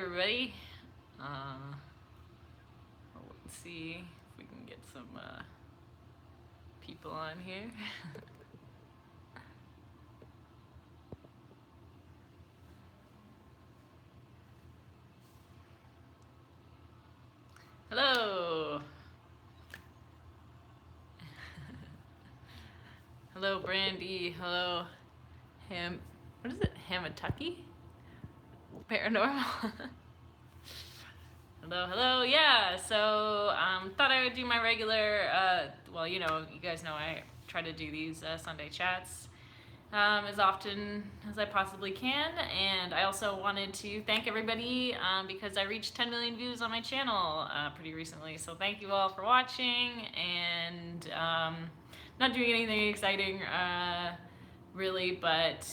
everybody. Let's see if we can get some people on here. Hello. Hello, Brandy. Hello, what is it? Hamatucky? Paranormal. Hello. Yeah. So thought I would do my regular. Well, you guys know I try to do these Sunday chats as often as I possibly can, and I also wanted to thank everybody because I reached 10 million views on my channel pretty recently. So thank you all for watching, and not doing anything exciting really, but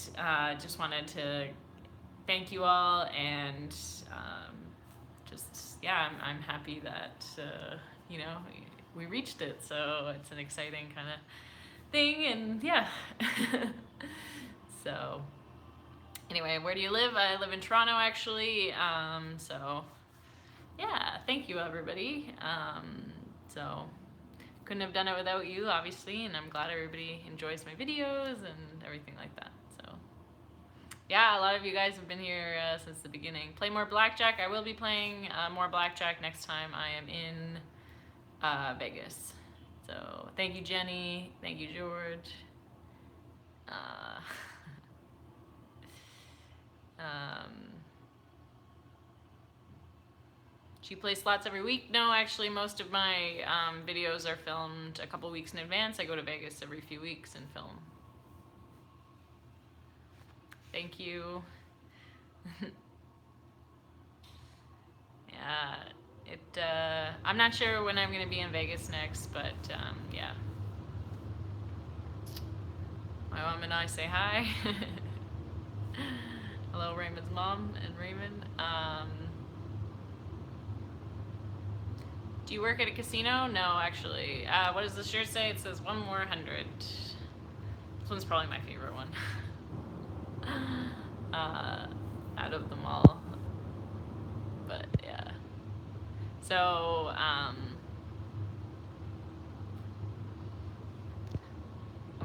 just wanted to thank you all, and just yeah, I'm happy that we reached it. So it's an exciting kind of thing, and yeah. So anyway, where do you live? I live in Toronto, actually. So yeah, thank you, everybody. So couldn't have done it without you, obviously, and I'm glad everybody enjoys my videos and everything like that. So yeah, a lot of you guys have been here since the beginning. Play more blackjack. I will be playing more blackjack next time I am in Vegas. So thank you, Jenny. Thank you, George. Do you play slots every week? No, actually, most of my videos are filmed a couple weeks in advance. I go to Vegas every few weeks and film. Thank you. Yeah, I'm not sure when I'm gonna be in Vegas next, but yeah. My mom and I say hi. Hello, Raymond's mom and Raymond. Do you work at a casino? No, actually. What does the shirt say? It says 1 more 100. This one's probably my favorite one. Out of them all. But yeah. So, I'm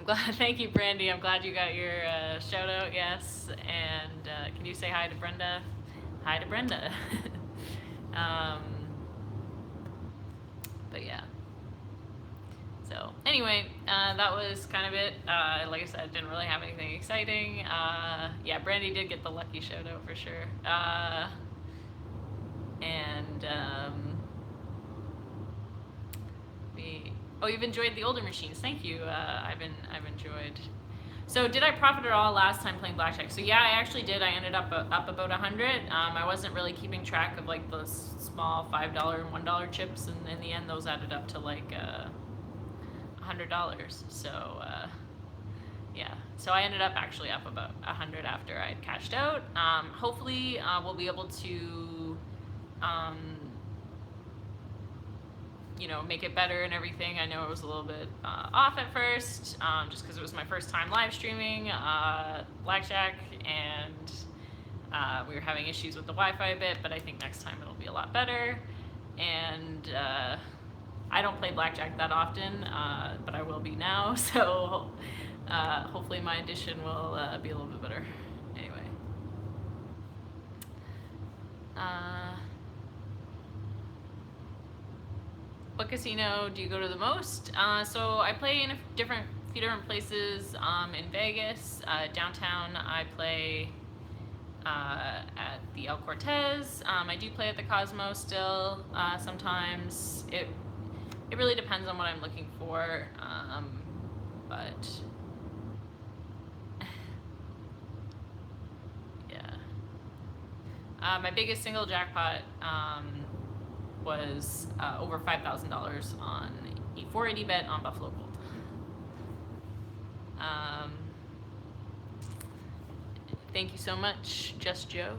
glad. Thank you, Brandy. I'm glad you got your shout out. Yes. And can you say hi to Brenda? Hi to Brenda. But yeah. So anyway, that was kind of it. Like I said, didn't really have anything exciting. Yeah, Brandy did get the lucky shout out for sure. And you've enjoyed the older machines. Thank you. I've enjoyed. So did I profit at all last time playing blackjack? So yeah, I actually did. I ended up about 100. I wasn't really keeping track of like the small $5 and $1 chips, and in the end, those added up to like $100. So yeah, so I ended up actually up about 100 after I'd cashed out. Hopefully, we'll be able to make it better and everything. I know it was a little bit off at first, just because it was my first time live streaming blackjack, and we were having issues with the Wi-Fi a bit, but I think next time it'll be a lot better. And I don't play blackjack that often, but I will be now, so hopefully my addition will be a little bit better. Anyway. What casino do you go to the most? So I play in a few different places in Vegas. Downtown, I play at the El Cortez. I do play at the Cosmo still sometimes. It really depends on what I'm looking for, but yeah. My biggest single jackpot was over $5,000 on a 480 bet on Buffalo Gold. Thank you so much, Just Joe.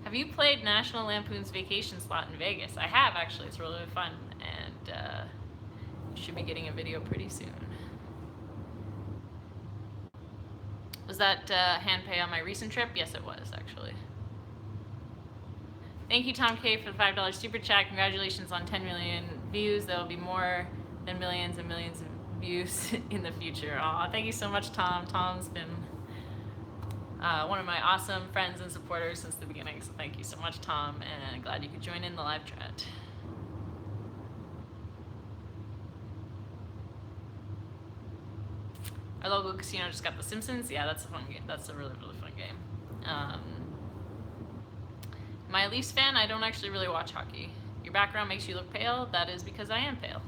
Have you played National Lampoon's Vacation Slot in Vegas? I have, actually. It's really fun, and should be getting a video pretty soon. Was that hand pay on my recent trip? Yes, it was, actually. Thank you, Tom K, for the $5 super chat. Congratulations on 10 million views. There will be more than millions and millions of views in the future. Aw, thank you so much, Tom. Tom's been one of my awesome friends and supporters since the beginning, so thank you so much, Tom, and glad you could join in the live chat. Our local casino just got The Simpsons. Yeah, that's a fun game. That's a really, really fun game. Am I a Leafs fan? I don't actually really watch hockey. Your background makes you look pale. That is because I am pale.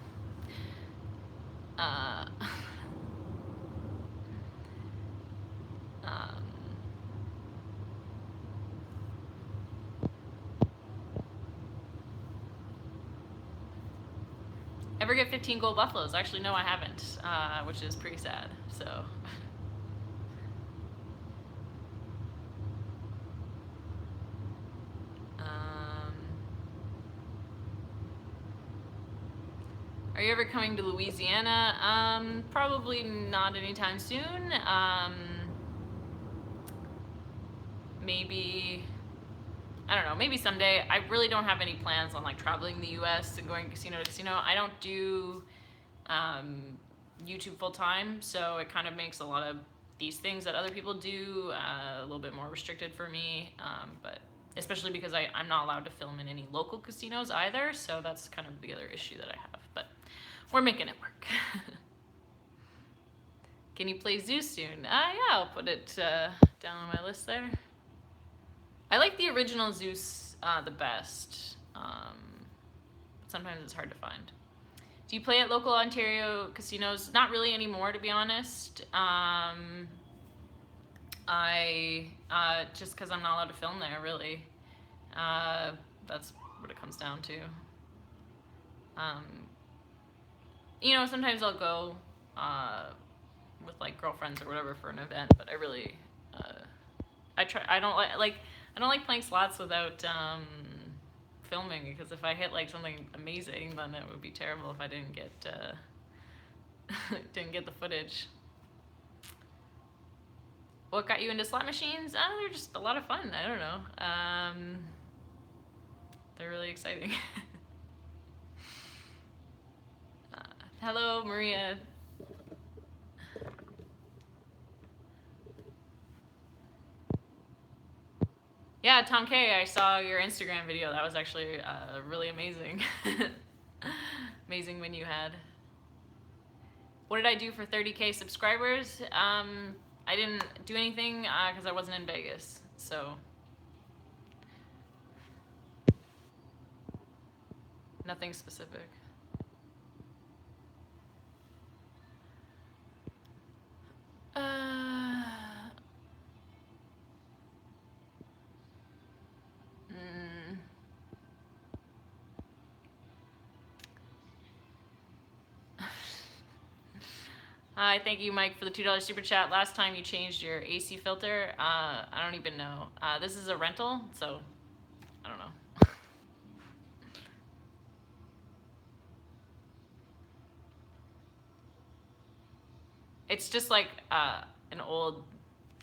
Ever get 15 gold buffaloes? Actually, no, I haven't, which is pretty sad. So. Are you ever coming to Louisiana? Probably not anytime soon. Maybe, I don't know, maybe someday. I really don't have any plans on like traveling the US and going casino to casino. I don't do YouTube full time, so it kind of makes a lot of these things that other people do a little bit more restricted for me, but especially because I'm not allowed to film in any local casinos either, so that's kind of the other issue that I have, but we're making it work. Can you play Zeus soon? Yeah, I'll put it down on my list there. I like the original Zeus the best. Sometimes it's hard to find. Do you play at local Ontario casinos? Not really anymore, to be honest. I just because I'm not allowed to film there, really. That's what it comes down to. You know, sometimes I'll go with like girlfriends or whatever for an event, but I really, I don't like playing slots without filming, because if I hit like something amazing, then it would be terrible if I didn't get didn't get the footage. What got you into slot machines? They're just a lot of fun. I don't know. They're really exciting. Hello, Maria. Yeah, Tom K, I saw your Instagram video. That was actually really amazing. Amazing win you had. What did I do for 30K subscribers? I didn't do anything because I wasn't in Vegas, so nothing specific. Hi, thank you, Mike, for the $2 super chat. Last time you changed your AC filter, I don't even know. This is a rental, so I don't know. It's just like an old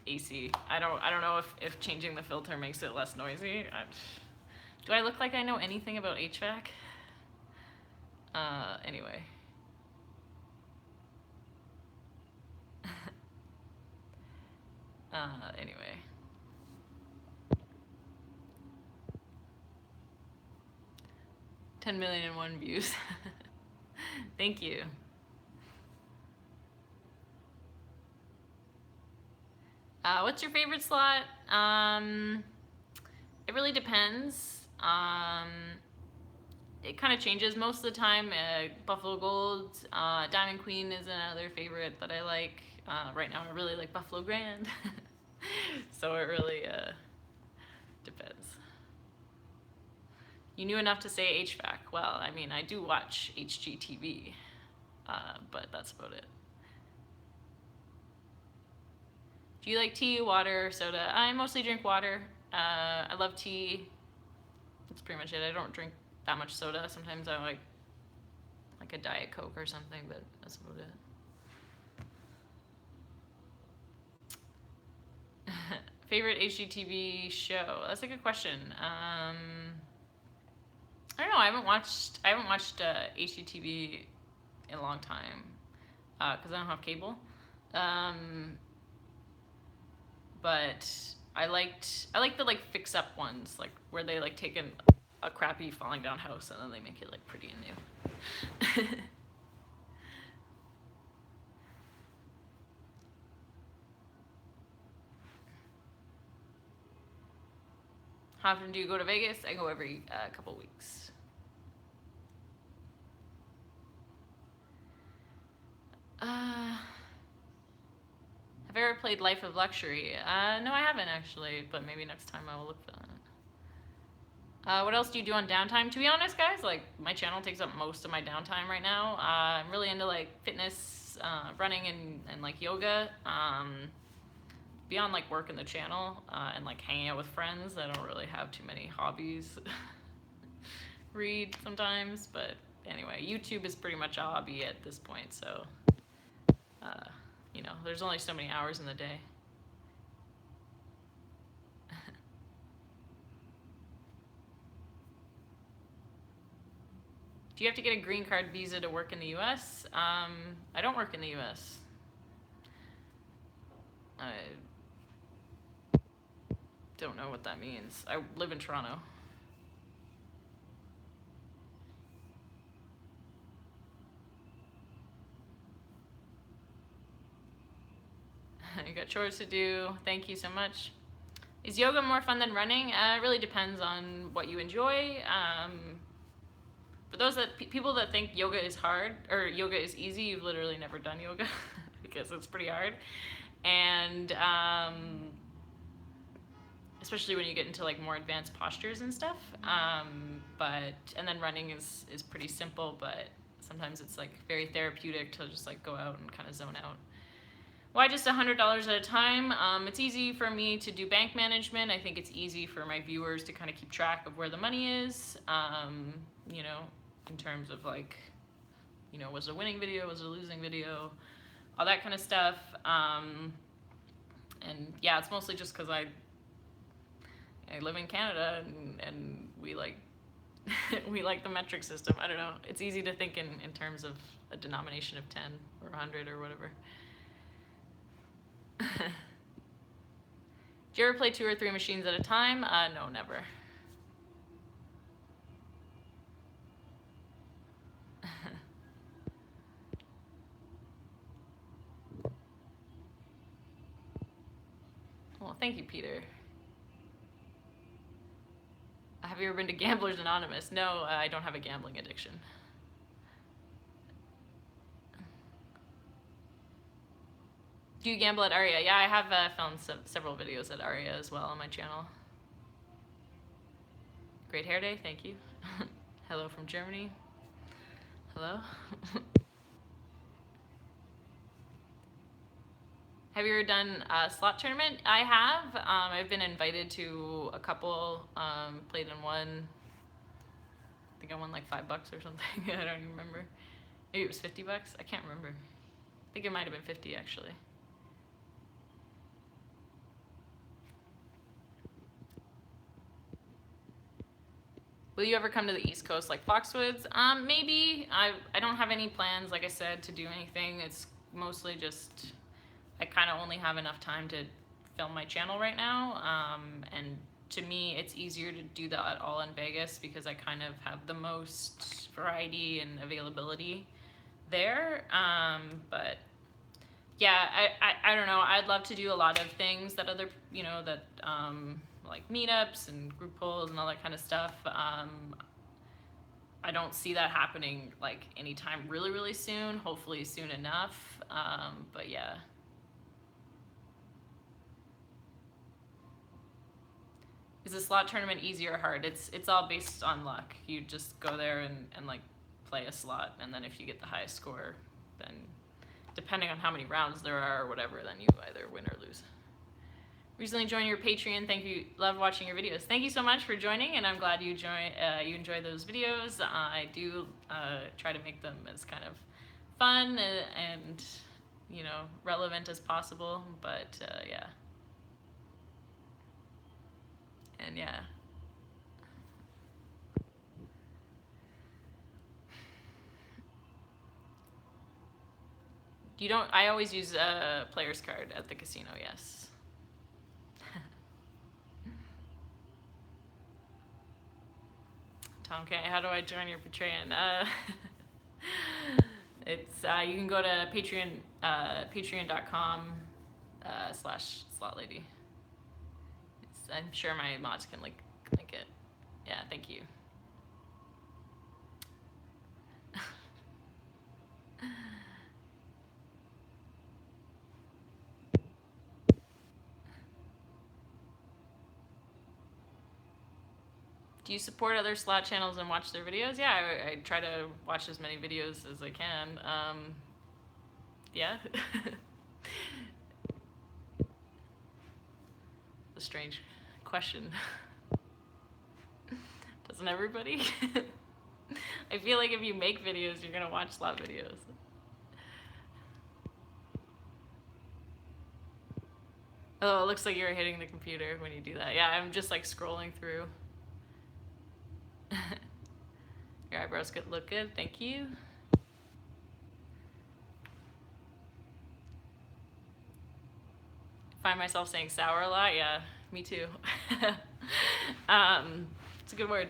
AC. I don't know if changing the filter makes it less noisy. Do I look like I know anything about HVAC? Anyway. Anyway. $10 million and 1 views. Thank you. What's your favorite slot? It really depends. It kind of changes most of the time. Buffalo Gold, Diamond Queen is another favorite that I like. Right now I really like Buffalo Grand. So it really depends. You knew enough to say HVAC. Well, I mean, I do watch HGTV, but that's about it. Do you like tea, water, soda? I mostly drink water. I love tea. That's pretty much it. I don't drink that much soda. Sometimes I like a Diet Coke or something, but that's about it. Favorite HGTV show? That's a good question. I don't know. I haven't watched HGTV in a long time because I don't have cable. But I liked the like fix up ones, like where they like take a crappy falling down house and then they make it like pretty and new. How often do you go to Vegas? I go every couple weeks. Have I ever played Life of Luxury? No, I haven't actually, but maybe next time I will look for that. What else do you do on downtime? To be honest, guys, like my channel takes up most of my downtime right now. I'm really into like fitness, running, and like yoga. Beyond like work in the channel and like hanging out with friends, I don't really have too many hobbies. Read sometimes, but anyway, YouTube is pretty much a hobby at this point, so you know, there's only so many hours in the day. Do you have to get a green card visa to work in the US? I don't work in the US. I don't know what that means. I live in Toronto. You got chores to do. Thank you so much. Is yoga more fun than running? It really depends on what you enjoy. For those people that think yoga is hard or yoga is easy, you've literally never done yoga because it's pretty hard. And especially when you get into like more advanced postures and stuff. And then running is pretty simple, but sometimes it's like very therapeutic to just like go out and kind of zone out. Why just $100 at a time? It's easy for me to do bank management. I think it's easy for my viewers to kind of keep track of where the money is, you know, in terms of like, you know, was it a winning video, was it a losing video, all that kind of stuff. And yeah, it's mostly just because I live in Canada and we like we like the metric system. I don't know. It's easy to think in terms of a denomination of 10 or 100 or whatever. Do you ever play 2 or 3 machines at a time? No, never. Well, thank you, Peter. Have you ever been to Gamblers Anonymous? No, I don't have a gambling addiction. Do you gamble at Aria? Yeah, I have filmed several videos at Aria as well on my channel. Great hair day, thank you. Hello from Germany. Hello. Have you ever done a slot tournament? I have. I've been invited to a couple, played in one. I think I won like $5 or something. I don't even remember. Maybe it was $50. I can't remember. I think it might have been 50 actually. Will you ever come to the East Coast like Foxwoods? Maybe. I don't have any plans, like I said, to do anything. It's mostly just I kind of only have enough time to film my channel right now. And to me, it's easier to do that all in Vegas because I kind of have the most variety and availability there. But yeah, I don't know. I'd love to do a lot of things that other, you know, that like meetups and group polls and all that kind of stuff. I don't see that happening like anytime really, really soon. Hopefully soon enough. But yeah. Is a slot tournament easy or hard? It's all based on luck. You just go there and like play a slot, and then if you get the highest score, then depending on how many rounds there are or whatever, then you either win or lose. Recently joined your Patreon. Thank you. Love watching your videos. Thank you so much for joining, and I'm glad you enjoy those videos. I do try to make them as kind of fun and you know relevant as possible. But yeah. And yeah. You don't, I always use a player's card at the casino, yes. Tom K, how do I join your Patreon? It's, you can go to Patreon, patreon.com slash Slotlady. I'm sure my mods can link it. Yeah, thank you. Do you support other slot channels and watch their videos? Yeah, I try to watch as many videos as I can. Yeah. A strange question. Doesn't everybody? I feel like if you make videos, you're gonna watch slot videos. Oh, it looks like you're hitting the computer when you do that. Yeah, I'm just like scrolling through. Your eyebrows look good, thank you. Find myself saying sour a lot, yeah, me too. It's a good word.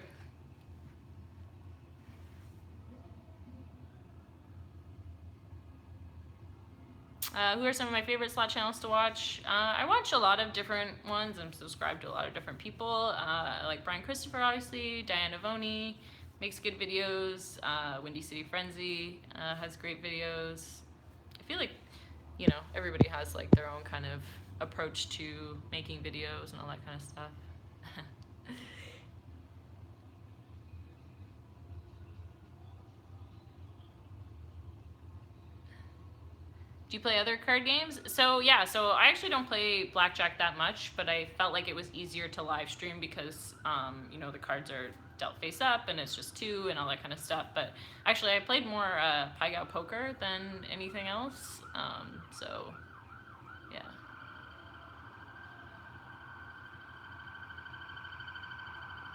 Who are some of my favorite slot channels to watch? I watch a lot of different ones. I'm subscribed to a lot of different people. I like Brian Christopher, obviously. Diana Voney makes good videos. Windy City Frenzy has great videos. I feel like, you know, everybody has like their own kind of approach to making videos and all that kind of stuff. Do you play other card games? So yeah, so I actually don't play blackjack that much, but I felt like it was easier to live stream because you know, the cards are dealt face up and it's just two and all that kind of stuff. But actually, I played more Pai Gow poker than anything else. So yeah.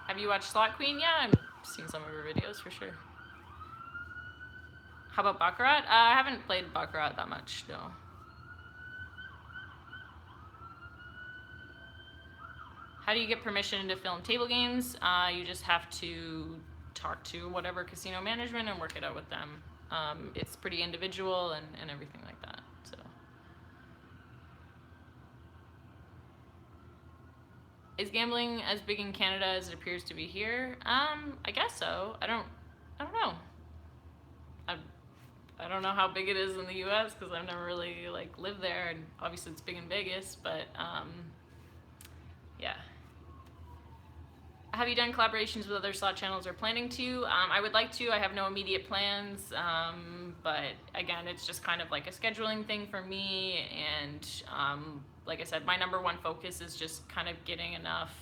Have you watched Slot Queen? Yeah, I've seen some of her videos for sure. How about Baccarat? I haven't played Baccarat that much, no. How do you get permission to film table games? You just have to talk to whatever casino management and work it out with them. It's pretty individual and everything like that. So, is gambling as big in Canada as it appears to be here? I guess so. I don't know. I don't know how big it is in the U.S. because I've never really like lived there, and obviously it's big in Vegas. But yeah. Have you done collaborations with other slot channels or planning to? I would like to. I have no immediate plans, but again, it's just kind of like a scheduling thing for me. And like I said, my number one focus is just kind of getting enough,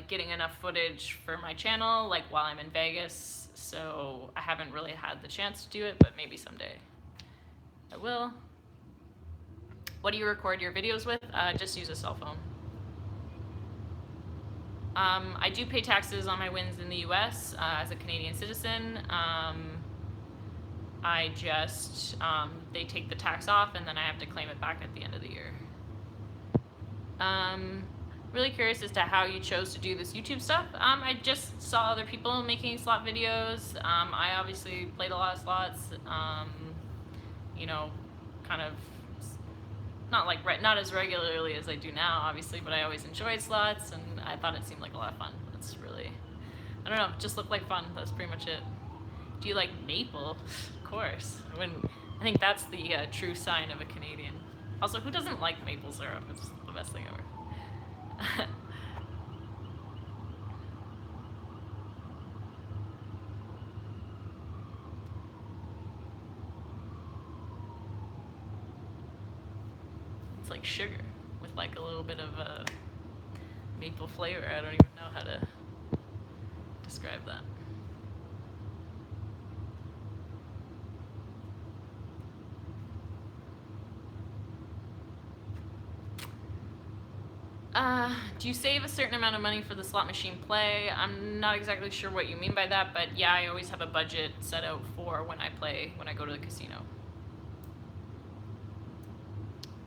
getting enough footage for my channel, like while I'm in Vegas. So I haven't really had the chance to do it, but maybe someday I will. What do you record your videos with? Just use a cell phone. I do pay taxes on my wins in the US as a Canadian citizen. I just, they take the tax off and then I have to claim it back at the end of the year. Really curious as to how you chose to do this YouTube stuff. I just saw other people making slot videos. I obviously played a lot of slots. You know, kind of not as regularly as I do now, obviously, but I always enjoyed slots, and I thought it seemed like a lot of fun. That's really, I don't know, just looked like fun. That's pretty much it. Do you like maple? Of course. I think that's the true sign of a Canadian. Also, who doesn't like maple syrup? It's the best thing ever. It's like sugar with like a little bit of a maple flavor. I don't even know how to describe that. Do you save a certain amount of money for the slot machine play? I'm not exactly sure what you mean by that, but yeah, I always have a budget set out for when I play, when I go to the casino.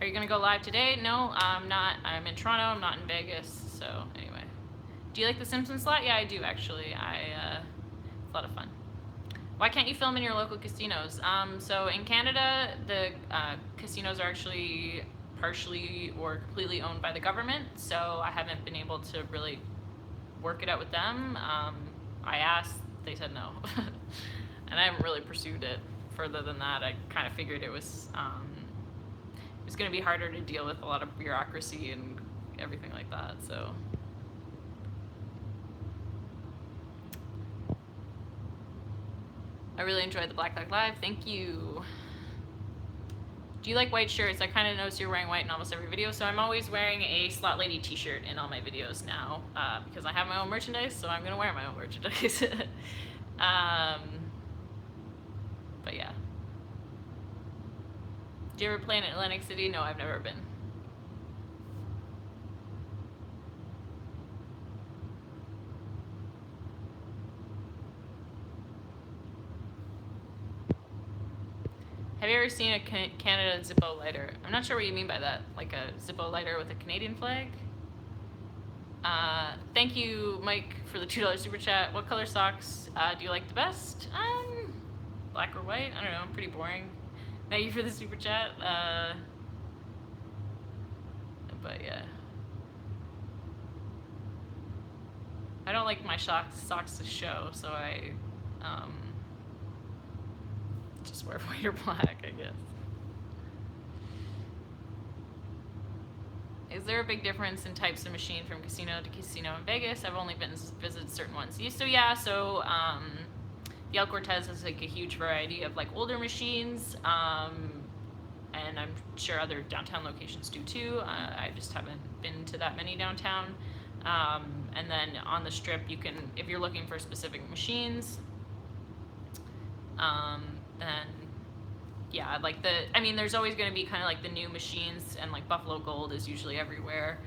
Are you gonna go live today? No, I'm not. I'm in Toronto, I'm not in Vegas, so anyway. Do you like the Simpsons slot? Yeah, I do actually. It's a lot of fun. Why can't you film in your local casinos? So in Canada, the casinos are actually partially or completely owned by the government, so I haven't been able to really work it out with them. I asked, they said no. And I haven't really pursued it further than that. I kind of figured it was going to be harder to deal with a lot of bureaucracy and everything like that, so. I really enjoyed the Black Dog Live. Thank you. Do you like white shirts? I kind of notice you're wearing white in almost every video, so I'm always wearing a Slotlady t-shirt in all my videos now because I have my own merchandise, so I'm going to wear my own merchandise. But yeah. Did you ever play in Atlantic City? No, I've never been. Have you ever seen a Canada Zippo lighter? I'm not sure what you mean by that. Like a Zippo lighter with a Canadian flag? Thank you, Mike, for the $2 super chat. What color socks do you like the best? Black or white? I don't know. Pretty boring. Thank you for the super chat. But yeah. I don't like my socks to show, so I just wear white or black, I guess. Is there a big difference in types of machine from casino to casino in Vegas? I've only visited certain ones. So yeah, so the El Cortez has like a huge variety of like older machines, and I'm sure other downtown locations do too. I just haven't been to that many downtown. And then on the Strip, you can, if you're looking for specific machines, then yeah, like I mean, there's always going to be kind of like the new machines, and like Buffalo Gold is usually everywhere.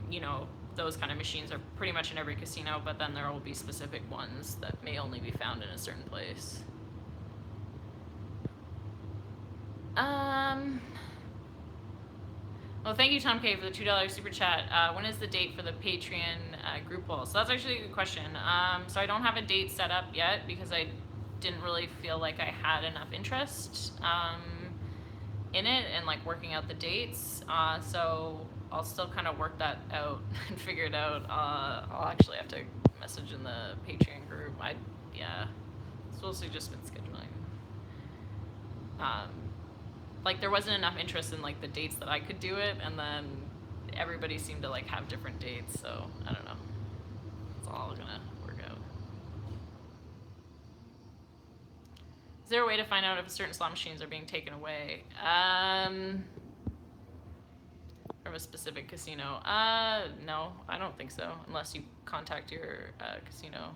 You know, those kind of machines are pretty much in every casino, but then there will be specific ones that may only be found in a certain place. Well, thank you, Tom K, for the $2 super chat. When is the date for the Patreon group poll? So that's actually a good question. So I don't have a date set up yet because I didn't really feel like I had enough interest in it and like working out the dates. So I'll still kind of work that out and figure it out. I'll actually have to message in the Patreon group. Yeah, it's mostly just been scheduling. Like there wasn't enough interest in like the dates that I could do it, and then everybody seemed to like have different dates, so I don't know. It's all gonna work out. Is there a way to find out if certain slot machines are being taken away from a specific casino? No, I don't think so, unless you contact your casino.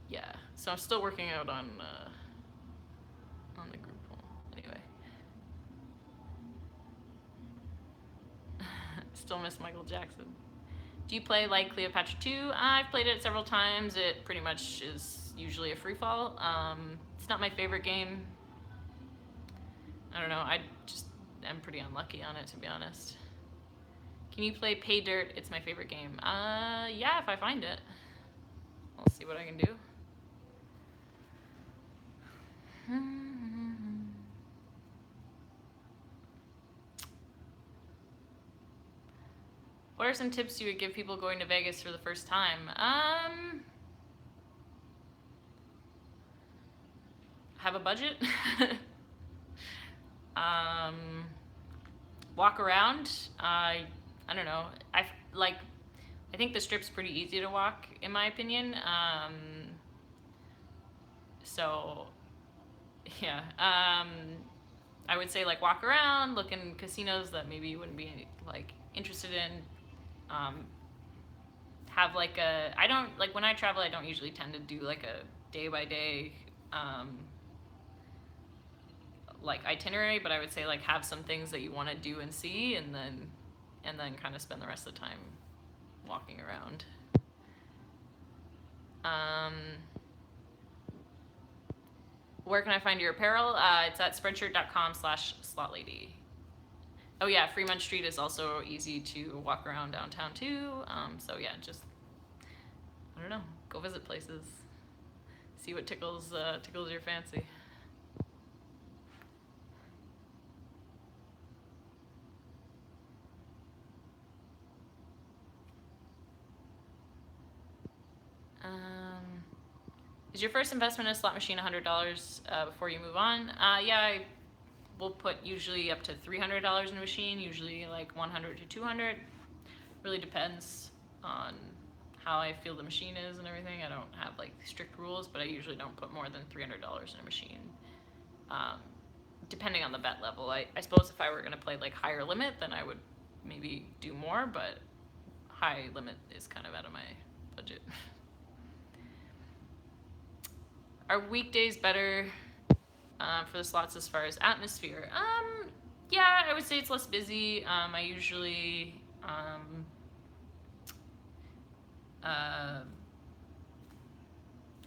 Yeah, so I'm still working out on the group poll. Anyway, still miss Michael Jackson. Do you play like Cleopatra 2? I've played it several times. It pretty much is usually a free fall. It's not my favorite game. I don't know. I just am pretty unlucky on it, to be honest. Can you play Pay Dirt? It's my favorite game. Yeah, if I find it. I'll see what I can do. What are some tips you would give people going to Vegas for the first time? Have a budget. Walk around. I don't know. I think the Strip's pretty easy to walk, in my opinion. So yeah, I would say like walk around, look in casinos that maybe you wouldn't be like interested in. Have like I don't, like when I travel, I don't usually tend to do like a day by day like itinerary, but I would say like have some things that you want to do and see, and then kind of spend the rest of the time walking around. Where can I find your apparel? It's at spreadshirt.com/slotlady. Oh yeah, Fremont Street is also easy to walk around downtown too. So yeah, just, I don't know, go visit places, see what tickles your fancy. Is your first investment in a slot machine $100 before you move on? Yeah, I will put usually up to $300 in a machine, usually like 100 to 200. Really depends on how I feel the machine is and everything. I don't have like strict rules, but I usually don't put more than $300 in a machine. Depending on the bet level. I suppose if I were going to play like higher limit, then I would maybe do more, but high limit is kind of out of my budget. Are weekdays better for the slots as far as atmosphere? Yeah, I would say it's less busy. I usually I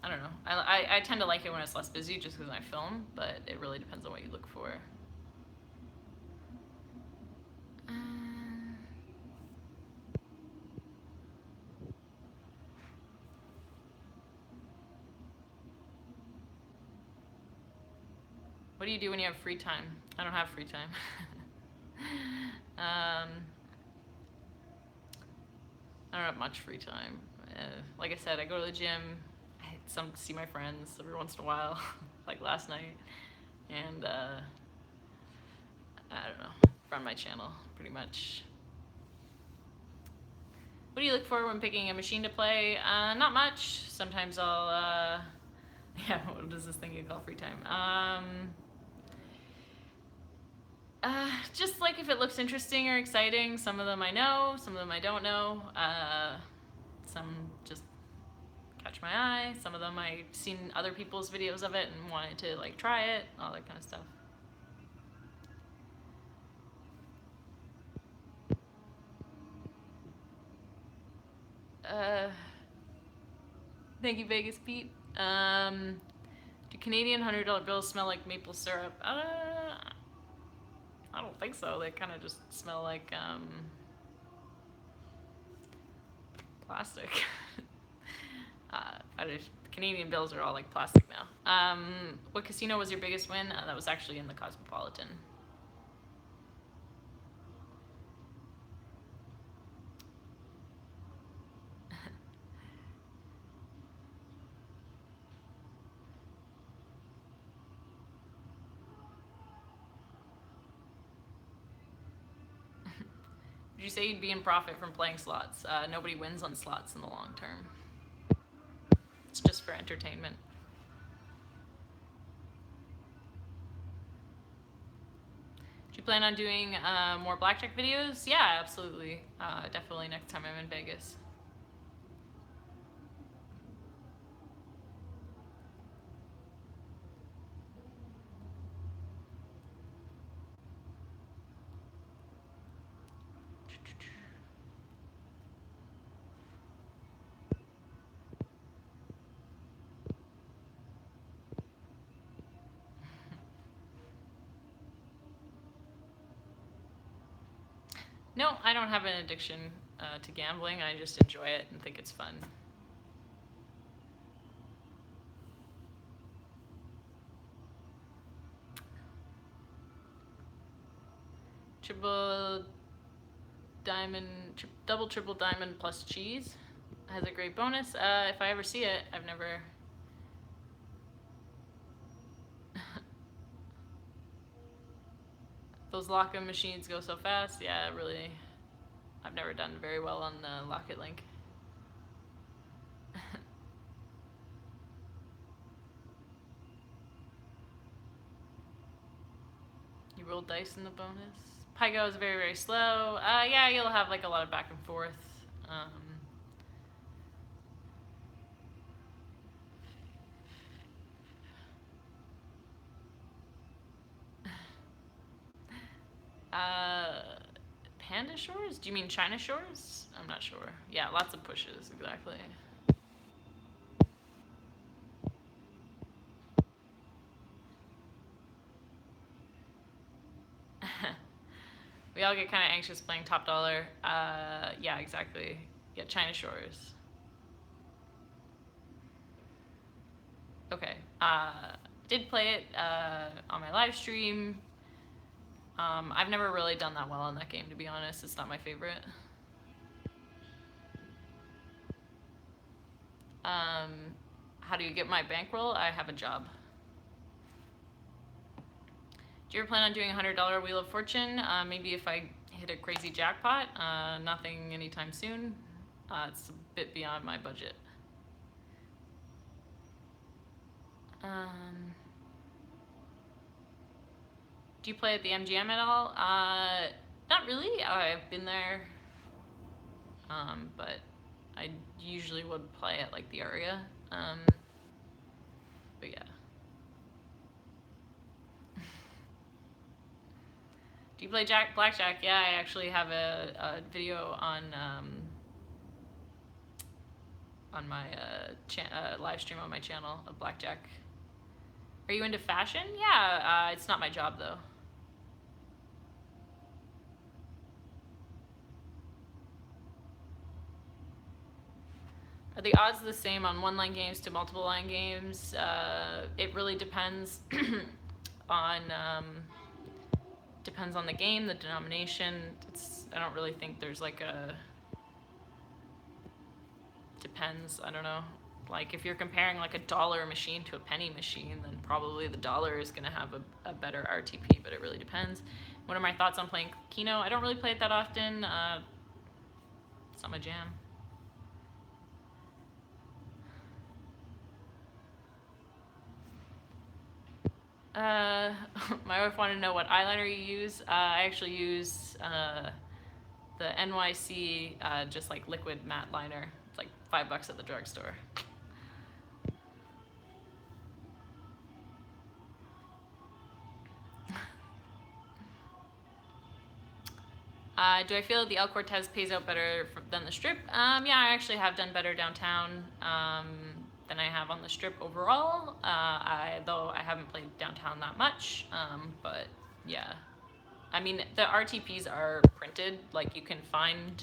don't know. I tend to like it when it's less busy just because I film, but it really depends on what you look for. What do you do when you have free time? I don't have free time. I don't have much free time. Like I said, I go to the gym. I see my friends every once in a while, like last night, and I don't know, run my channel pretty much. What do you look for when picking a machine to play? Not much. Sometimes I'll yeah. What does this thing you call free time? Just like if it looks interesting or exciting. Some of them I know, some of them I don't know. Some just catch my eye. Some of them I've seen other people's videos of it and wanted to like try it, all that kind of stuff. Thank you, Vegas Pete. Do Canadian $100 bills smell like maple syrup? I don't think so. They kind of just smell like plastic. Canadian bills are all like plastic now. What casino was your biggest win? That was actually in the Cosmopolitan. Did you say you'd be in profit from playing slots? Nobody wins on slots in the long term. It's just for entertainment. Do you plan on doing more blackjack videos? Yeah, absolutely. Definitely next time I'm in Vegas. No, I don't have an addiction to gambling. I just enjoy it and think it's fun. Triple diamond, double triple diamond plus cheese has a great bonus. If I ever see it, I've never. Those lock-in machines go so fast. Yeah, really. I've never done very well on the Lock-It Link. You roll dice in the bonus. Pygo is very, very slow. Yeah, you'll have like a lot of back and forth. Panda Shores? Do you mean China Shores? I'm not sure. Yeah, lots of pushes, exactly. We all get kind of anxious playing Top Dollar. Yeah, exactly. Yeah, China Shores. Okay. Did play it on my live stream. I've never really done that well in that game, to be honest. It's not my favorite. How do you get my bankroll? I have a job. Do you ever plan on doing a $100 Wheel of Fortune? Maybe if I hit a crazy jackpot. Nothing anytime soon. It's a bit beyond my budget. Do you play at the MGM at all? Not really. I've been there, but I usually would play at like the area. But yeah. Do you play blackjack? Yeah, I actually have a video on my live stream on my channel of blackjack. Are you into fashion? Yeah, it's not my job though. Are the odds the same on one-line games to multiple-line games? It really depends on depends on the game, the denomination. I don't really think there's like a depends. I don't know. Like if you're comparing like a dollar machine to a penny machine, then probably the dollar is gonna have a better RTP. But it really depends. What are my thoughts on playing Keno? I don't really play it that often. It's not my jam. My wife wanted to know what eyeliner you use. I actually use the NYC just like liquid matte liner. It's like $5 at the drugstore. Do I feel that the El Cortez pays out better than the Strip? Yeah, I actually have done better downtown than I have on the Strip overall. Though I haven't played downtown that much, but yeah. I mean, the RTPs are printed. Like you can find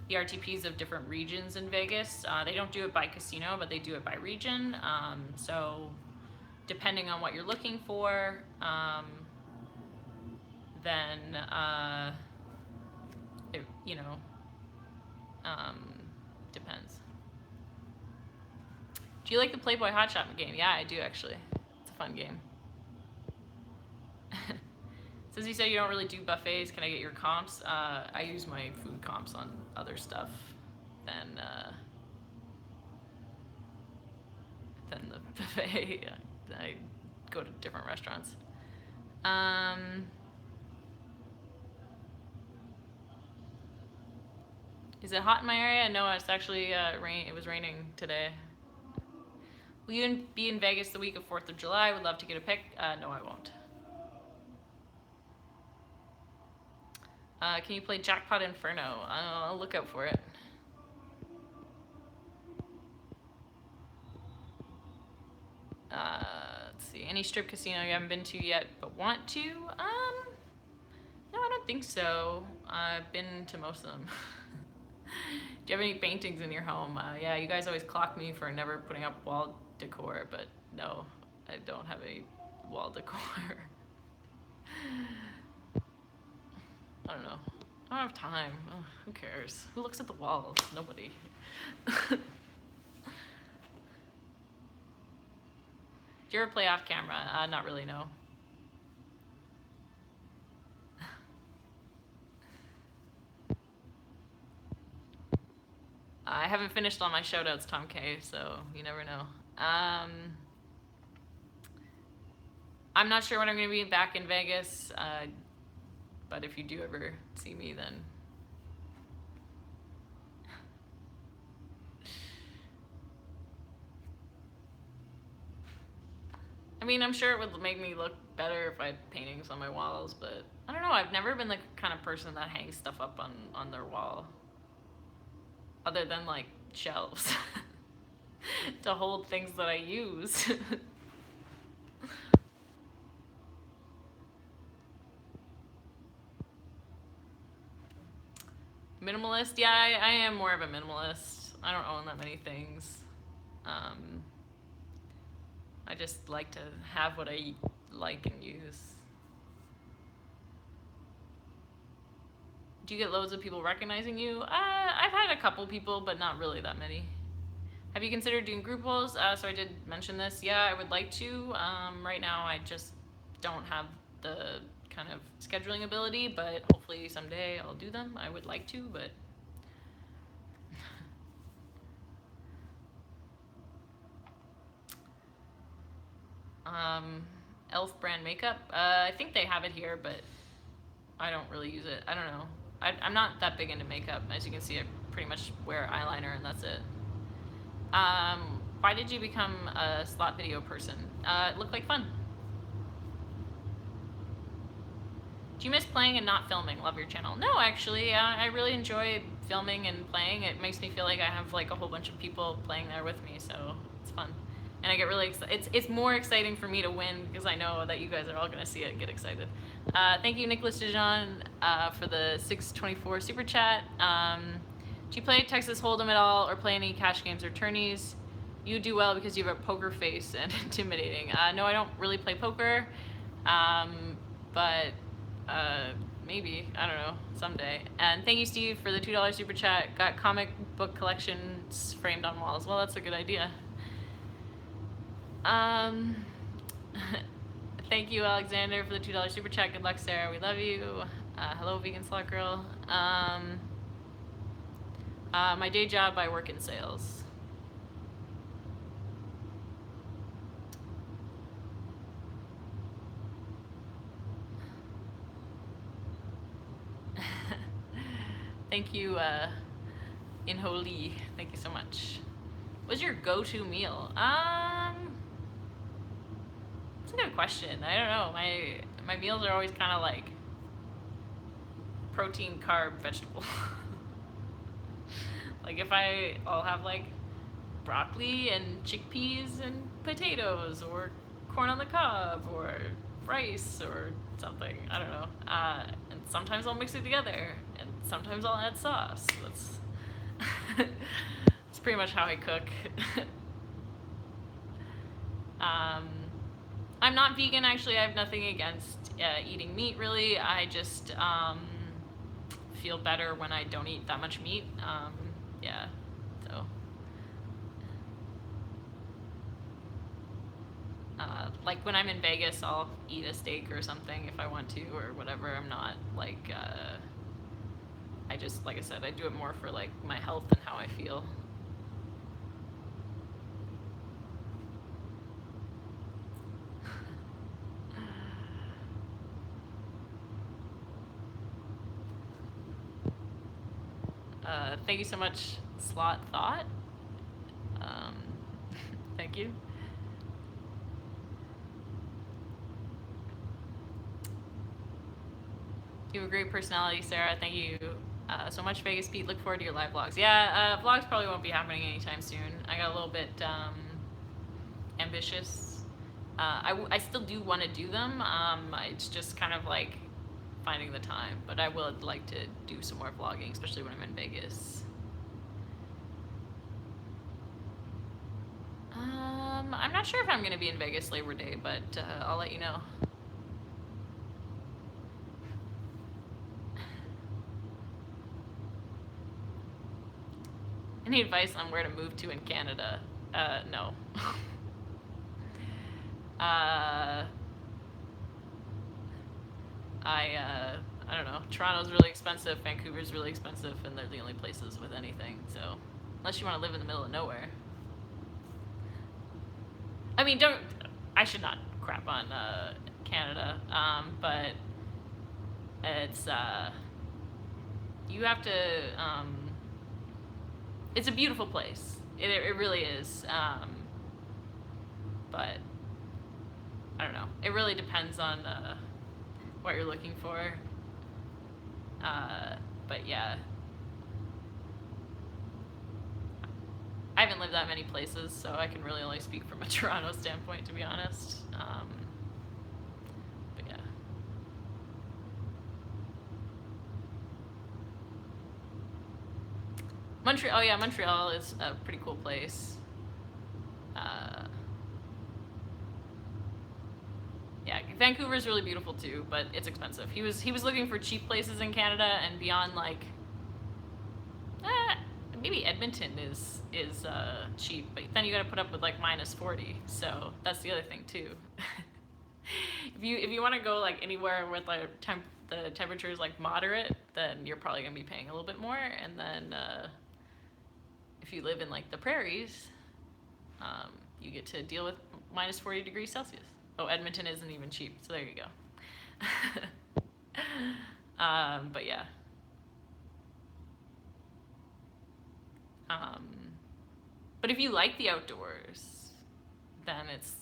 the RTPs of different regions in Vegas. They don't do it by casino, but they do it by region. So depending on what you're looking for, then it, depends. Do you like the Playboy Hotshot game? Yeah, I do actually. It's a fun game. Since you said you don't really do buffets, can I get your comps? I use my food comps on other stuff than the buffet. I go to different restaurants. Is it hot in my area? No, it's actually it was raining today. Will you be in Vegas the week of 4th of July? Would love to get a pic. No, I won't. Can you play Jackpot Inferno? I'll look out for it. Let's see. Any strip casino you haven't been to yet but want to? No, I don't think so. I've been to most of them. Do you have any paintings in your home? Yeah, you guys always clock me for never putting up wall decor, but no, I don't have any wall decor. I don't know. I don't have time. Oh, who cares? Who looks at the walls? Nobody. Do you ever play off camera? Not really, no. I haven't finished all my shoutouts, Tom K, so you never know. I'm not sure when I'm going to be back in Vegas, but if you do ever see me, then I mean, I'm sure it would make me look better if I had paintings on my walls, but I don't know. I've never been the kind of person that hangs stuff up on their wall, other than like shelves to hold things that I use. Minimalist? Yeah, I am more of a minimalist. I don't own that many things. I just like to have what I like and use. Do you get loads of people recognizing you? I've had a couple people, but not really that many. Have you considered doing group polls? So I did mention this. Yeah, I would like to. Right now, I just don't have the kind of scheduling ability, but hopefully someday I'll do them. I would like to, but Elf brand makeup. I think they have it here, but I don't really use it. I don't know. I'm not that big into makeup. As you can see, I pretty much wear eyeliner and that's it. Why did you become a slot video person? It looked like fun. Do you miss playing and not filming? Love your channel. No, actually, I really enjoy filming and playing. It makes me feel like I have like a whole bunch of people playing there with me, so it's fun. And I get really excited. It's more exciting for me to win because I know that you guys are all going to see it and get excited. Thank you, Nicholas Dijon, for the 624 super chat. Do you play Texas Hold'em at all or play any cash games or tourneys? You do well because you have a poker face and intimidating. No, I don't really play poker, but maybe, I don't know, someday. And thank you, Steve, for the $2 super chat. Got comic book collections framed on walls. Well, that's a good idea. Thank you, Alexander, for the $2 super chat. Good luck, Sarah. We love you. Hello, vegan slot girl. My day job, I work in sales. Thank you, Inholi. Thank you so much. What's your go-to meal? That's a good question. I don't know. My meals are always kind of like protein, carb, vegetable. Like if I'll have like broccoli and chickpeas and potatoes, or corn on the cob, or rice, or something. I don't know. And sometimes I'll mix it together, and sometimes I'll add sauce. That's that's pretty much how I cook. I'm not vegan, actually. I have nothing against eating meat, really. I just feel better when I don't eat that much meat. Yeah, so. Like when I'm in Vegas, I'll eat a steak or something if I want to, or whatever. I'm not like, I just, like I said, I do it more for like my health and how I feel. Thank you so much, Slot Thought. Thank you. You have a great personality, Sarah. Thank you so much, Vegas Pete. Look forward to your live vlogs. Yeah, vlogs probably won't be happening anytime soon. I got a little bit ambitious. I still do want to do them. It's just kind of like finding the time, but I would like to do some more vlogging, especially when I'm in Vegas. I'm not sure if I'm going to be in Vegas Labor Day, but I'll let you know. Any advice on where to move to in Canada? No. I don't know. Toronto's really expensive, Vancouver's really expensive, and they're the only places with anything, so unless you want to live in the middle of nowhere. I mean, I should not crap on Canada, but it's, you have to, it's a beautiful place. It really is, but it really depends on what you're looking for. But yeah, I haven't lived that many places, so I can really only speak from a Toronto standpoint, to be honest. But yeah. Montreal. Oh yeah, Montreal is a pretty cool place. Yeah, Vancouver's really beautiful too, but it's expensive. He was looking for cheap places in Canada, and beyond like, eh, maybe Edmonton is cheap, but then you got to put up with like -40. So that's the other thing too. If you want to go like anywhere with like the temperature is like moderate, then you're probably gonna be paying a little bit more. And then if you live in like the prairies, you get to deal with -40 degrees Celsius. Oh, Edmonton isn't even cheap, so there you go. But yeah. But if you like the outdoors, then it's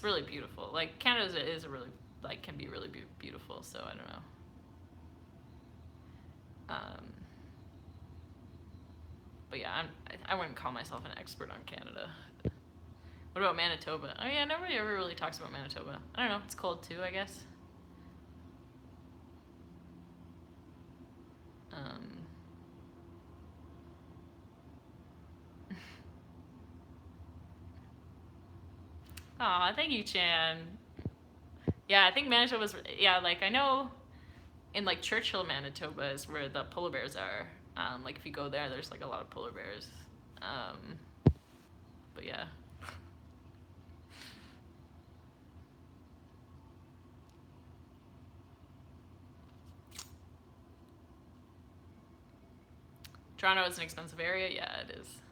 really beautiful. Like Canada is a really like can be really beautiful. So I don't know. But yeah, I wouldn't call myself an expert on Canada. What about Manitoba? Oh yeah, nobody ever really talks about Manitoba. I don't know. It's cold too, I guess. Aw, thank you, Chan. Yeah, I think Manitoba's, yeah, like I know in like Churchill, Manitoba is where the polar bears are. Like if you go there, there's like a lot of polar bears. But yeah. Toronto is an expensive area. Yeah, it is.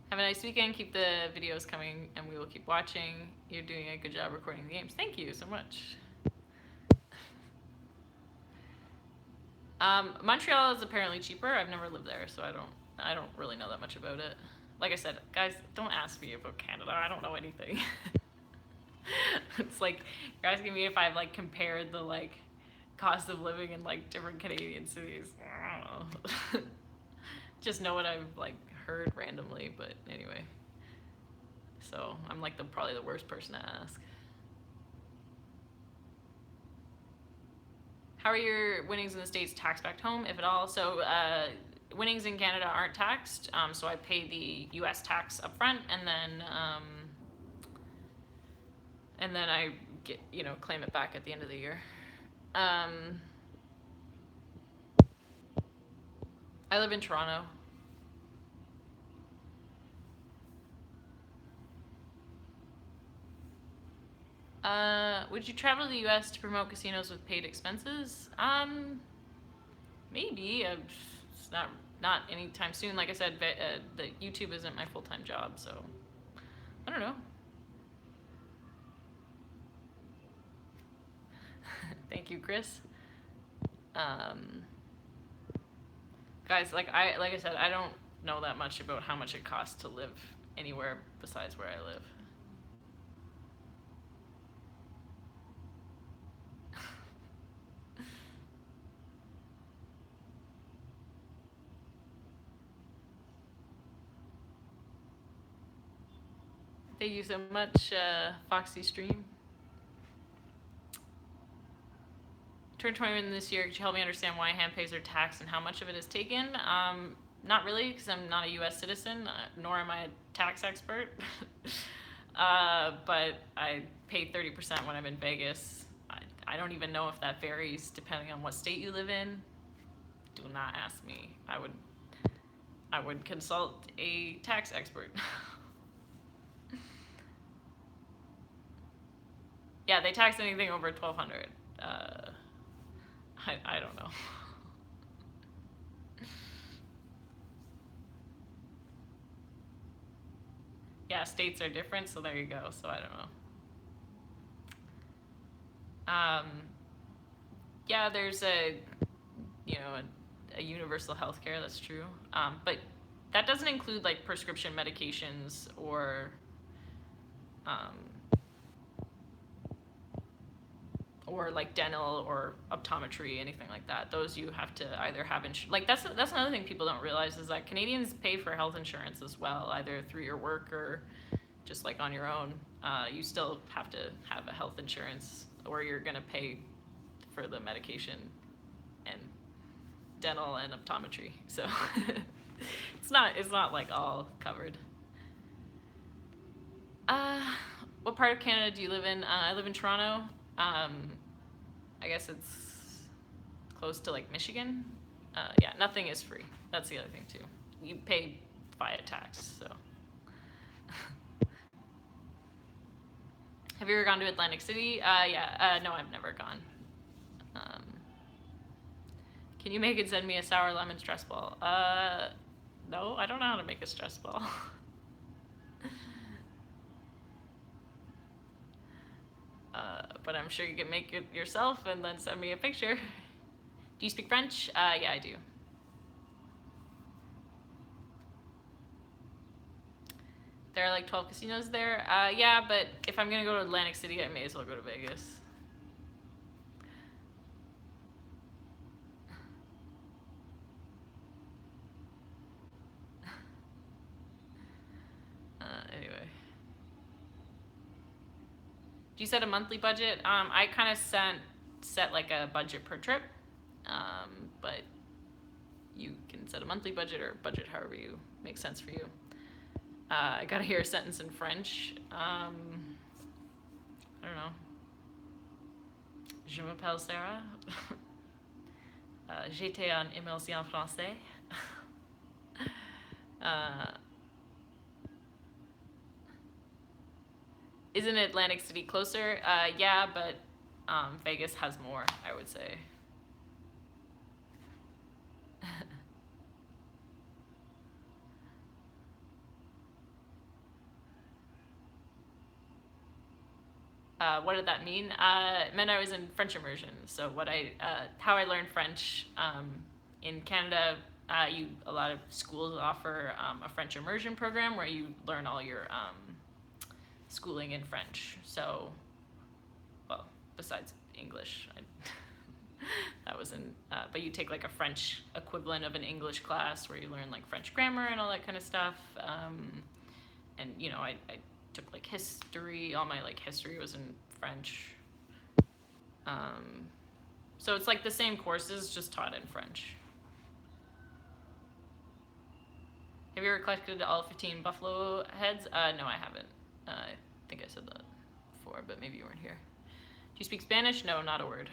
Have a nice weekend. Keep the videos coming, and we will keep watching. You're doing a good job recording the games. Thank you so much. Montreal is apparently cheaper. I've never lived there, so I don't really know that much about it. Like I said, guys, don't ask me about Canada. I don't know anything. It's like you're asking me if I've like compared the like cost of living in like different Canadian cities. I don't know. Just know what I've like heard randomly, but anyway. So I'm like probably the worst person to ask. How are your winnings in the States taxed back home, if at all? So winnings in Canada aren't taxed, so I pay the U.S. tax up front, and then I get claim it back at the end of the year. I live in Toronto. Would you travel to the U.S. to promote casinos with paid expenses? Maybe. It's not anytime soon. Like I said, the YouTube isn't my full-time job, so I don't know. Thank you, Chris. Guys, like I said, I don't know that much about how much it costs to live anywhere besides where I live. Thank you so much, Foxy Stream. Turned 21 this year. Could you help me understand why hand pays are taxed and how much of it is taken? Not really, because I'm not a U.S. citizen, nor am I a tax expert. But I pay 30% when I'm in Vegas. I don't even know if that varies depending on what state you live in. Do not ask me. I would consult a tax expert. Yeah, they tax anything over 1,200. I don't know. Yeah, states are different, so there you go. So I don't know. Yeah, there's a a universal health care, that's true. But that doesn't include like prescription medications um, or like dental or optometry, anything like that. Those you have to either have like that's another thing people don't realize is that Canadians pay for health insurance as well, either through your work or just like on your own. You still have to have a health insurance, or you're gonna pay for the medication and dental and optometry. So it's not like all covered. What part of Canada do you live in? I live in Toronto. I guess it's close to like Michigan. Yeah, nothing is free. That's the other thing too. You pay via tax. So. Have you ever gone to Atlantic City? Yeah. No, I've never gone. Can you make and send me a sour lemon stress ball? No, I don't know how to make a stress ball. But I'm sure you can make it yourself and then send me a picture. Do you speak French? Yeah, I do. There are like 12 casinos there. Yeah, but if I'm gonna go to Atlantic City, I may as well go to Vegas. Anyway. Do you set a monthly budget? I kind of set like a budget per trip, but you can set a monthly budget or budget however you makes sense for you. I gotta hear a sentence in French. I don't know. Je m'appelle Sarah. J'étais en immersion français. Isn't Atlantic City closer? Yeah, but Vegas has more, I would say. What did that mean? It meant I was in French immersion. So how I learned French in Canada, a lot of schools offer a French immersion program where you learn all your schooling in French. So, well, besides English, that was but you take like a French equivalent of an English class where you learn like French grammar and all that kind of stuff. And I took like history. All my like history was in French. So it's like the same courses, just taught in French. Have you ever collected all 15 buffalo heads? No, I haven't. I think I said that before, but maybe you weren't here. Do you speak Spanish? No, not a word.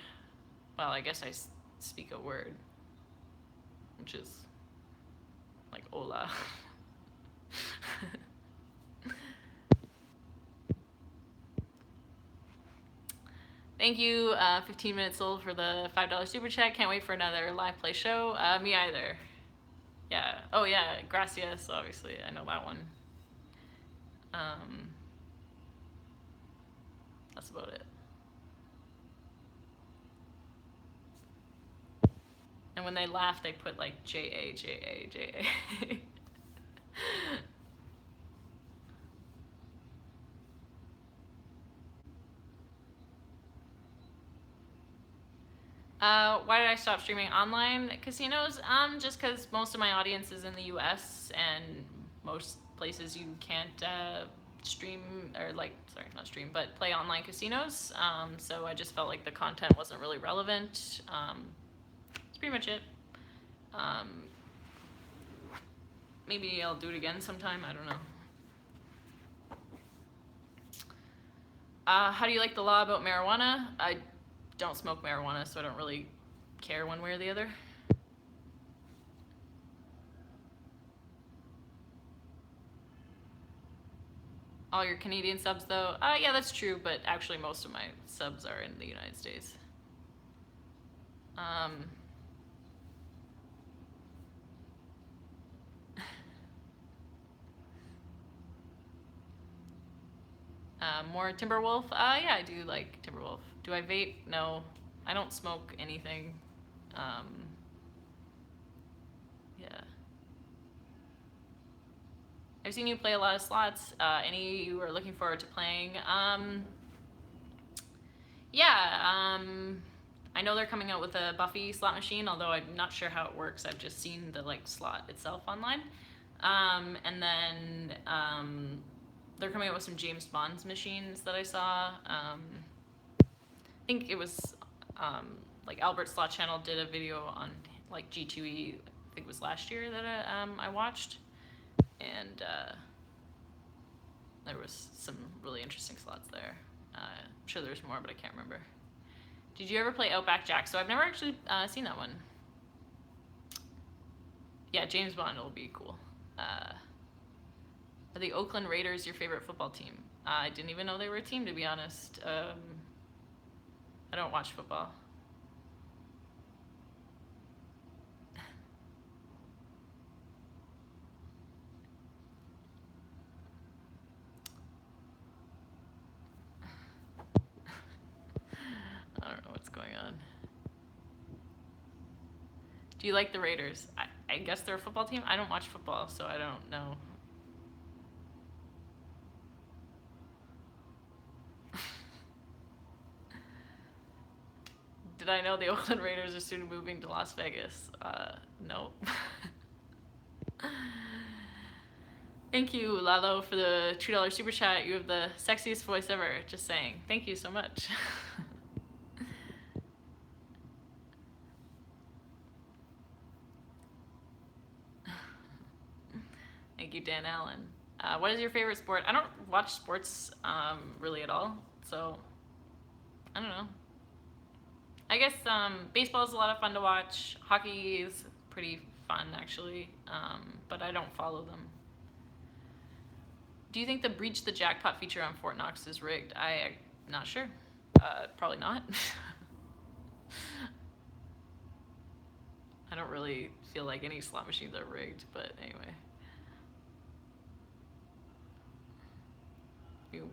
Well, I guess I speak a word, which is like hola. Thank you, 15 minutes sold for the $5 super chat. Can't wait for another live play show. Me either. Yeah. Oh yeah, gracias. Obviously, I know that one. That's about it. And when they laugh, they put like J-A, J-A, J-A. Why did I stop streaming online casinos? Just because most of my audience is in the U.S. and most places you can't stream or not stream, but play online casinos. So I just felt like the content wasn't really relevant. That's pretty much it. Maybe I'll do it again sometime. I don't know. How do you like the law about marijuana? I don't smoke marijuana, so I don't really care one way or the other. All your Canadian subs, though? Yeah, that's true, but actually most of my subs are in the United States. More Timberwolf? Yeah, I do like Timberwolf. Do I vape? No. I don't smoke anything. I've seen you play a lot of slots. Any you are looking forward to playing? Yeah, I know they're coming out with a Buffy slot machine, although I'm not sure how it works. I've just seen the like slot itself online. And then they're coming out with some James Bond's machines that I saw. I think it was like Albert Slot Channel did a video on like G2E. I think it was last year that I watched, and there was some really interesting slots there. I'm sure there's more, but I can't remember. Did you ever play Outback Jack? So I've never actually seen that one. Yeah, James Bond will be cool. Are the Oakland Raiders your favorite football team? I didn't even know they were a team, to be honest. I don't watch football. I don't know what's going on. Do you like the Raiders? I guess they're a football team. I don't watch football, so I don't know. Did I know the Oakland Raiders are soon moving to Las Vegas? No. Thank you, Lalo, for the $2 super chat. You have the sexiest voice ever. Just saying. Thank you so much. Thank you, Dan Allen. What is your favorite sport? I don't watch sports really at all, so I don't know. I guess baseball is a lot of fun to watch. Hockey is pretty fun, actually, but I don't follow them. Do you think the Breach the Jackpot feature on Fort Knox is rigged? I'm not sure. Probably not. I don't really feel like any slot machines are rigged, but anyway.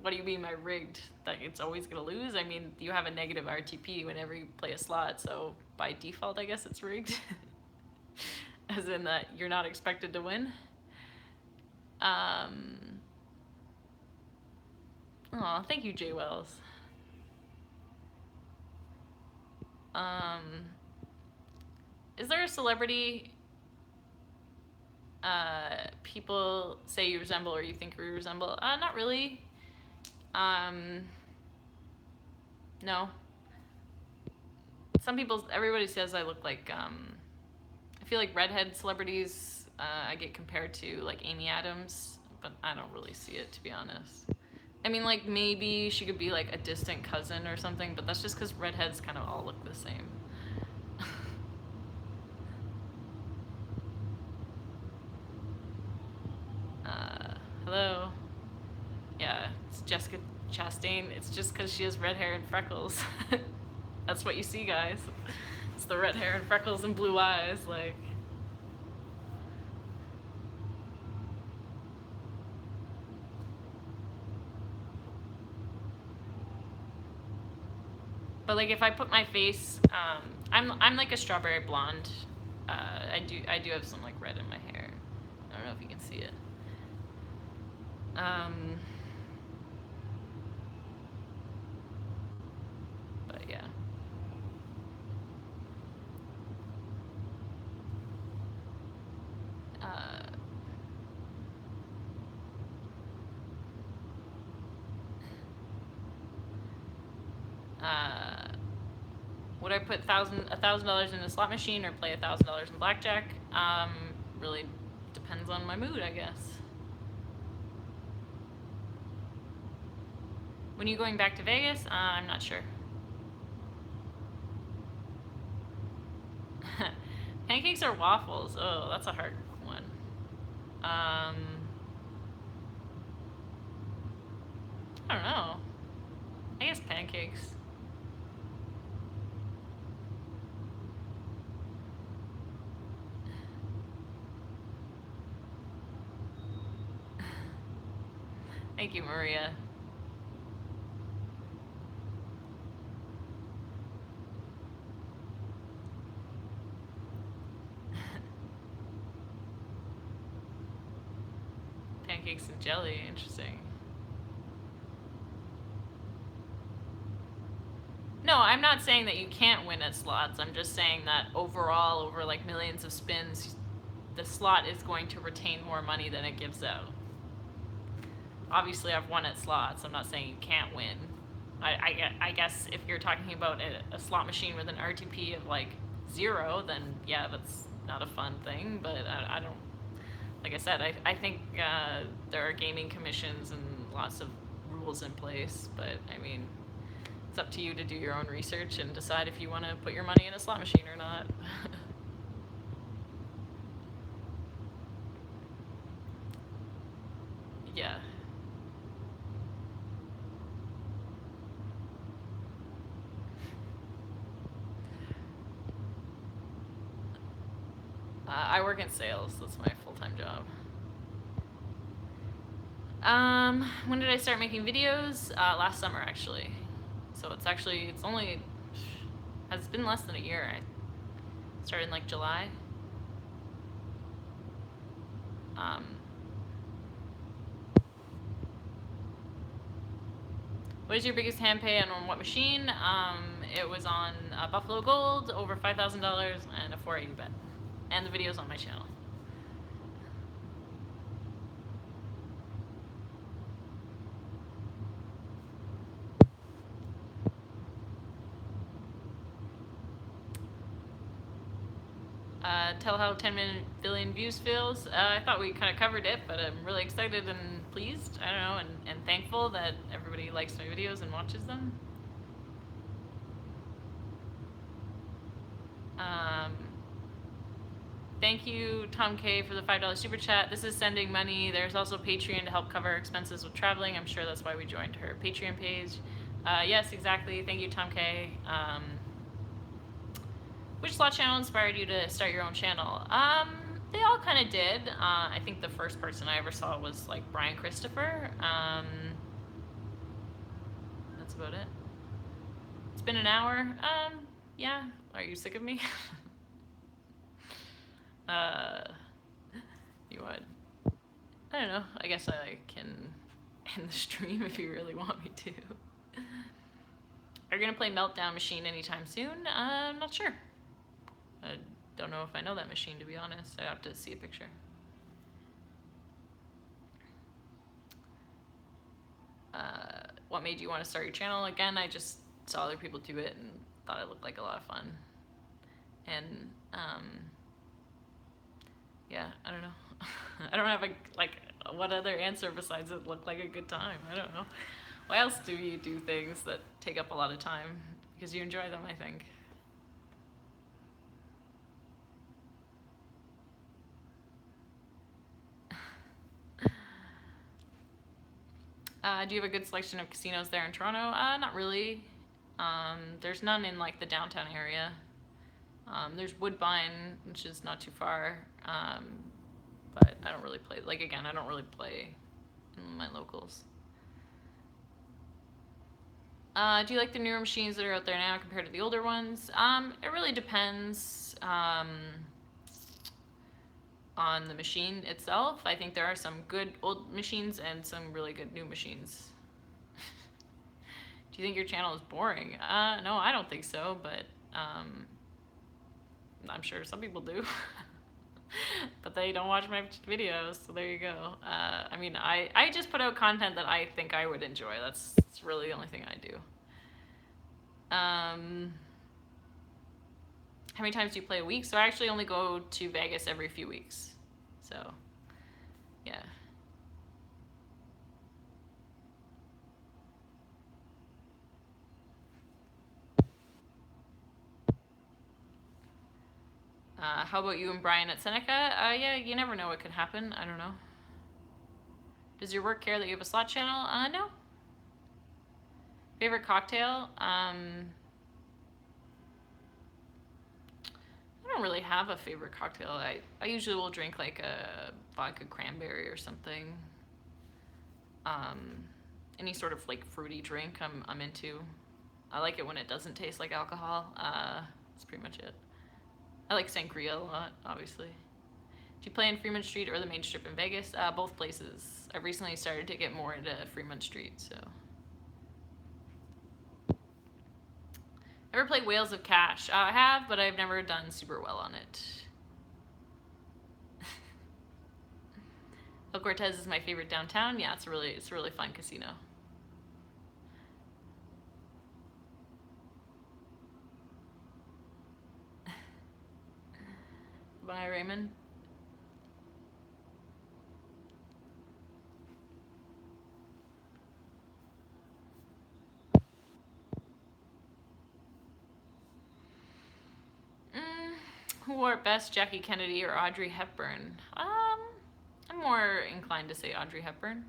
What do you mean by rigged? That it's always gonna lose? I mean, you have a negative RTP whenever you play a slot, so by default, I guess it's rigged. As in that you're not expected to win. Oh, thank you, Jay Wells. Is there a celebrity people say you resemble or you think you resemble? Not really. No. Some people, everybody says I look like, I feel like redhead celebrities, I get compared to like Amy Adams, but I don't really see it, to be honest. I mean, like, maybe she could be like a distant cousin or something, but that's just because redheads kind of all look the same. Hello. Yeah, it's Jessica Chastain. It's just because she has red hair and freckles. That's what you see, guys. It's the red hair and freckles and blue eyes, like. But like if I put my face, I'm like a strawberry blonde. I do have some like red in my hair. I don't know if you can see it. But yeah. Would I put $1,000 in a slot machine or play $1,000 in blackjack? Really depends on my mood, I guess. When are you going back to Vegas? I'm not sure. Pancakes or waffles? Oh, that's a hard one. I don't know. I guess pancakes. Thank you, Maria. pancakes and jelly. Interesting. No, I'm not saying that you can't win at slots. I'm just saying that overall, over like millions of spins, the slot is going to retain more money than it gives out. Obviously, I've won at slots. I'm not saying you can't win. I guess if you're talking about a slot machine with an RTP of like 0, then yeah, that's not a fun thing. But I don't, like I said, I think there are gaming commissions and lots of rules in place. But I mean, it's up to you to do your own research and decide if you want to put your money in a slot machine or not. Yeah. I work in sales. That's my full-time job. When did I start making videos? Last summer, actually. So it's only, has been less than a year. I started in like July. What is your biggest hand pay and on what machine? It was on Buffalo Gold, over $5,000, and a 480 bet. And the video's on my channel. Tell how 10 billion views feels. I thought we kind of covered it, but I'm really excited and pleased, I don't know, and thankful that everybody likes my videos and watches them. Thank you, Tom K, for the $5 super chat. This is sending money. There's also Patreon to help cover expenses with traveling. I'm sure that's why we joined her Patreon page. Yes, exactly. Thank you, Tom K. Which slot channel inspired you to start your own channel? They all kind of did. I think the first person I ever saw was like Brian Christopher. That's about it. It's been an hour. Yeah. Are you sick of me? You would. I don't know. I guess I can end the stream if you really want me to. Are you gonna play Meltdown Machine anytime soon? I'm not sure. I don't know if I know that machine, to be honest. I have to see a picture. What made you want to start your channel? Again, I just saw other people do it and thought it looked like a lot of fun. And yeah, I don't know. I don't have what other answer besides it looked like a good time. I don't know. Why else do you do things that take up a lot of time? Because you enjoy them, I think. Do you have a good selection of casinos there in Toronto? Not really. There's none in like the downtown area. There's Woodbine, which is not too far, but I don't really play. Like again, I don't really play in my locals. Do you like the newer machines that are out there now compared to the older ones? It really depends on the machine itself. I think there are some good old machines and some really good new machines. Do you think your channel is boring? No, I don't think so, but I'm sure some people do. But they don't watch my videos, so there you go. I mean, I just put out content that I think I would enjoy. That's really the only thing I do. How many times do you play a week? So I actually only go to Vegas every few weeks. So, yeah. How about you and Brian at Seneca? Yeah, you never know what could happen. I don't know. Does your work care that you have a slot channel? No. Favorite cocktail? I don't really have a favorite cocktail. I usually will drink like a vodka cranberry or something. Any sort of like fruity drink I'm into. I like it when it doesn't taste like alcohol. That's pretty much it. I like sangria a lot, obviously. Do you play in Fremont Street or the main strip in Vegas? Both places. I've recently started to get more into Fremont Street, so. Ever played Whales of Cash? I have, but I've never done super well on it. El Cortez is my favorite downtown. Yeah, it's a really fun casino. Bye, Raymond. Who wore it best, Jackie Kennedy or Audrey Hepburn? I'm more inclined to say Audrey Hepburn.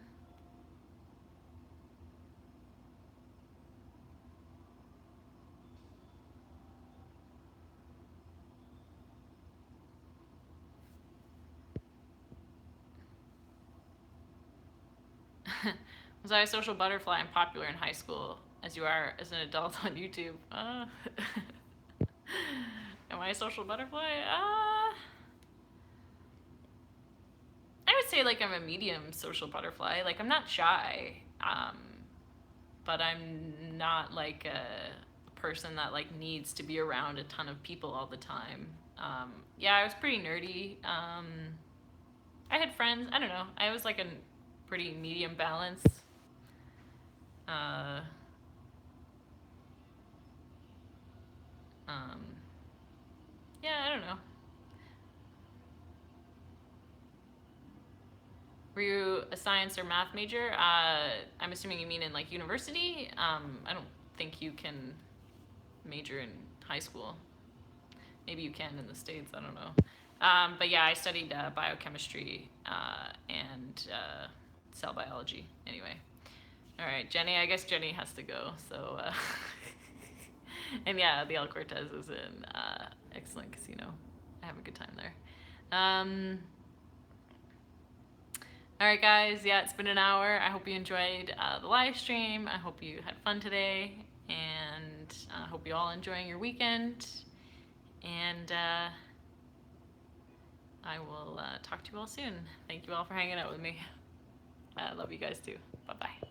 Was I a social butterfly and popular in high school as you are as an adult on YouTube? Am I a social butterfly? I would say like I'm a medium social butterfly. Like I'm not shy, but I'm not like a person that like needs to be around a ton of people all the time. Yeah, I was pretty nerdy. I had friends. I don't know. I was like a pretty medium balance. Yeah, I don't know. Were you a science or math major? I'm assuming you mean in like university. I don't think you can major in high school. Maybe you can in the States. I don't know. But yeah, I studied biochemistry and cell biology. Anyway. All right, Jenny. I guess Jenny has to go. So, and yeah, the El Cortez is an excellent casino. I have a good time there. All right, guys. Yeah, it's been an hour. I hope you enjoyed the live stream. I hope you had fun today, and I hope you all enjoying your weekend. And I will talk to you all soon. Thank you all for hanging out with me. I love you guys too. Bye-bye.